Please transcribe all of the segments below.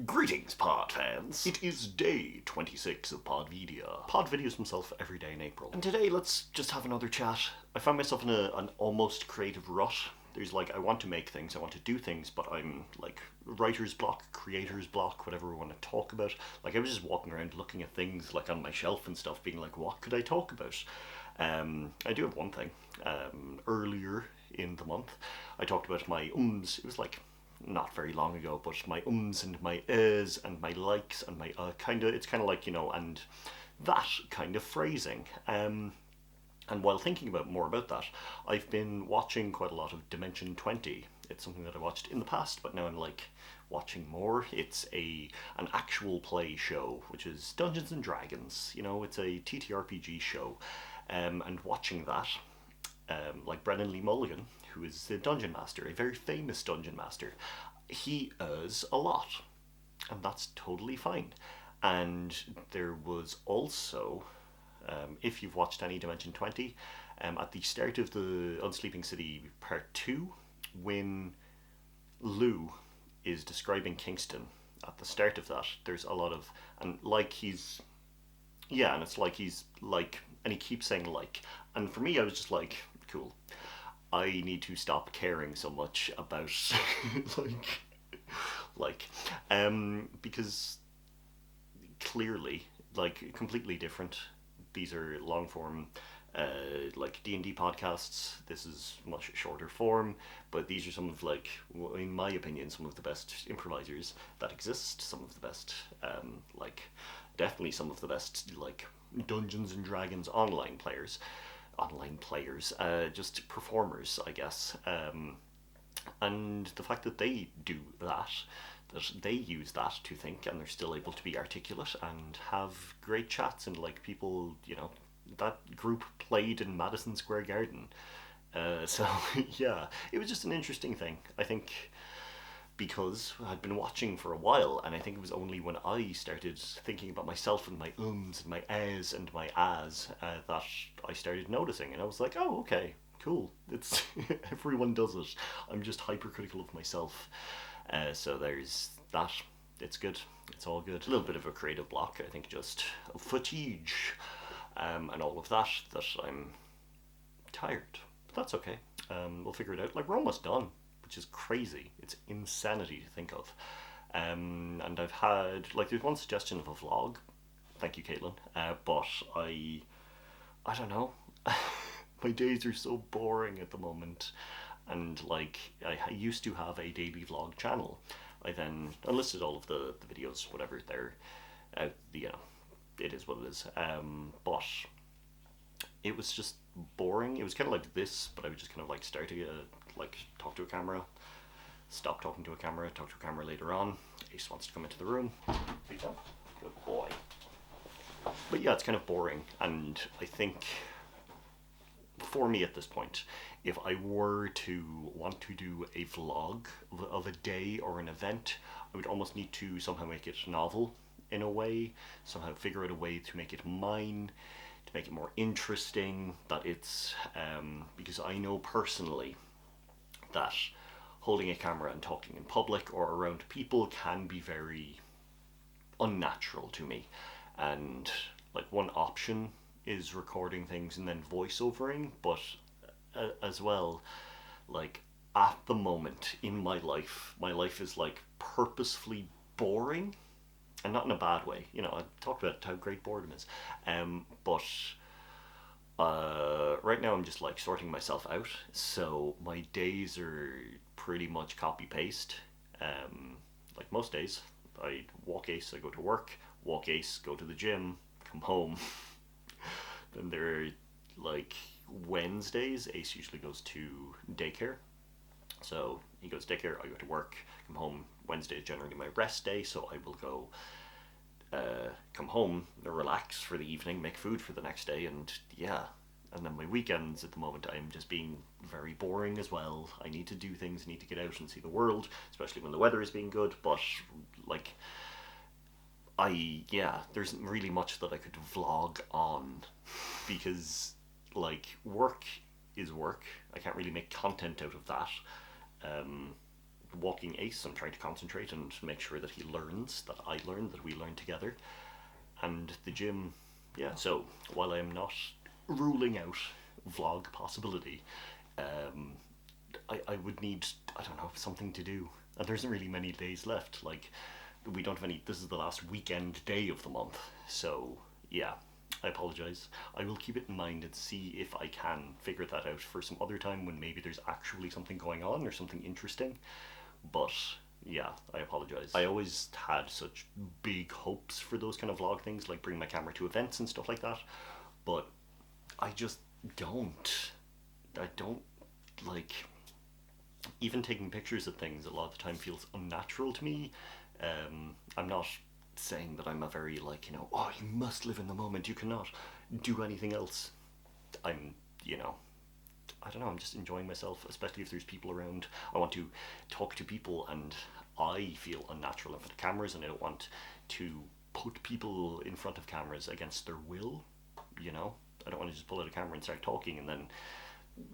Greetings, Pod fans. It is day 26 of Podvidia. Pod videos himself every day in April. And today, let's just have another chat. I found myself in an almost creative rut. There's like, I want to make things, I want to do things, but I'm like writer's block, creator's block, whatever we want to talk about. Like, I was just walking around looking at things like on my shelf and stuff, being like, what could I talk about? I do have one thing. Earlier in the month, I talked about my ums. It was like not very long ago, but my ums and my ehs and my likes and my it's kind of like, you know, and that kind of phrasing. And while thinking about more about that, I've been watching quite a lot of Dimension 20. It's something that I watched in the past, but now I'm like watching more. It's an actual play show, which is Dungeons and Dragons. You know, it's a TTRPG show. And watching that, like Brennan Lee Mulligan, who is the dungeon master, a very famous dungeon master, he ehs a lot, and that's totally fine. And there was also, if you've watched any Dimension 20, at the start of the Unsleeping City Part 2, when Lou is describing Kingston, at the start of that, there's a lot of, and like he's, yeah, and it's like he's like, and he keeps saying like, and for me I was just like, cool, I need to stop caring so much about because clearly, like, completely different. These are long form, like D&D podcasts. This is much shorter form, but these are some of, like, in my opinion, some of the best improvisers that exist. Some of the best, definitely some of the best, like, Dungeons and Dragons online players, just performers, I guess. And the fact that they do that they use that to think, and they're still able to be articulate and have great chats, and like people, you know, that group played in Madison Square Garden. So yeah, it was just an interesting thing, I think, because I'd been watching for a while, and I think it was only when I started thinking about myself and my ums and my ehs and my ahs that I started noticing, and I was like, oh, okay, cool. It's everyone does it. I'm just hypercritical of myself. So there's that. It's good. It's all good. A little bit of a creative block, I think, just fatigue, and all of that. That I'm tired, but that's okay. We'll figure it out. Like, we're almost done, which is crazy. It's insanity to think of. And I've had, like, there's one suggestion of a vlog. Thank you, Caitlin. But I don't know. My days are so boring at the moment. And, like, I used to have a daily vlog channel. I then enlisted all of the videos, whatever, they're, you know, it is what it is. But it was just boring. It was kind of like this, but I would just kind of like start to like talk to a camera, stop talking to a camera, talk to a camera later on. Ace wants to come into the room. Good boy. But yeah, it's kind of boring, and I think for me at this point, if I were to want to do a vlog of a day or an event, I would almost need to somehow make it novel in a way, somehow figure out a way to make it mine, to make it more interesting, that it's, because I know personally that holding a camera and talking in public or around people can be very unnatural to me. And like, one option is recording things and then voiceovering, but as well, like, at the moment in my life is like purposefully boring, and not in a bad way. You know, I talked about how great boredom is, but right now I'm just like sorting myself out, so my days are pretty much copy paste. Like most days, I walk Ace, I go to work, walk Ace, go to the gym, come home. Then there are, like, Wednesdays, Ace usually goes to daycare. So he goes to daycare, I go to work, come home. Wednesday is generally my rest day, so I will go come home, relax for the evening, make food for the next day, and yeah. And then my weekends at the moment, I'm just being very boring as well. I need to do things, I need to get out and see the world, especially when the weather is being good, but like, there isn't really much that I could vlog on, because like, work is work. I can't really make content out of that. walking Ehhs, I'm trying to concentrate and make sure that he learns, that I learn, that we learn together. And the gym, yeah. So while I am not ruling out vlog possibility, um, I would need, I don't know, something to do. And there isn't really many days left. Like, we don't have any, this is the last weekend day of the month. So, yeah, I apologize. I will keep it in mind and see if I can figure that out for some other time when maybe there's actually something going on or something interesting. But yeah, I apologize. I always had such big hopes for those kind of vlog things, like bring my camera to events and stuff like that. But I just don't. I don't like even taking pictures of things a lot of the time feels unnatural to me. I'm not saying that I'm a very like, oh, you must live in the moment, you cannot do anything else. I'm, I don't know, I'm just enjoying myself, especially if there's people around. I want to talk to people and I feel unnatural in front of cameras, and I don't want to put people in front of cameras against their will, you know? I don't want to just pull out a camera and start talking and then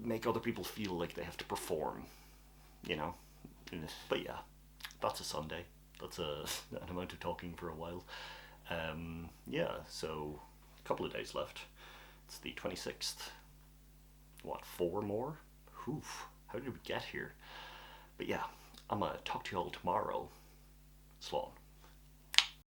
make other people feel like they have to perform, you know? But yeah, that's a Sunday. That's an amount of talking for a while. Yeah, so a couple of days left. It's the 26th. What, 4 more? Oof, how did we get here? But yeah, I'm gonna talk to you all tomorrow. Slán.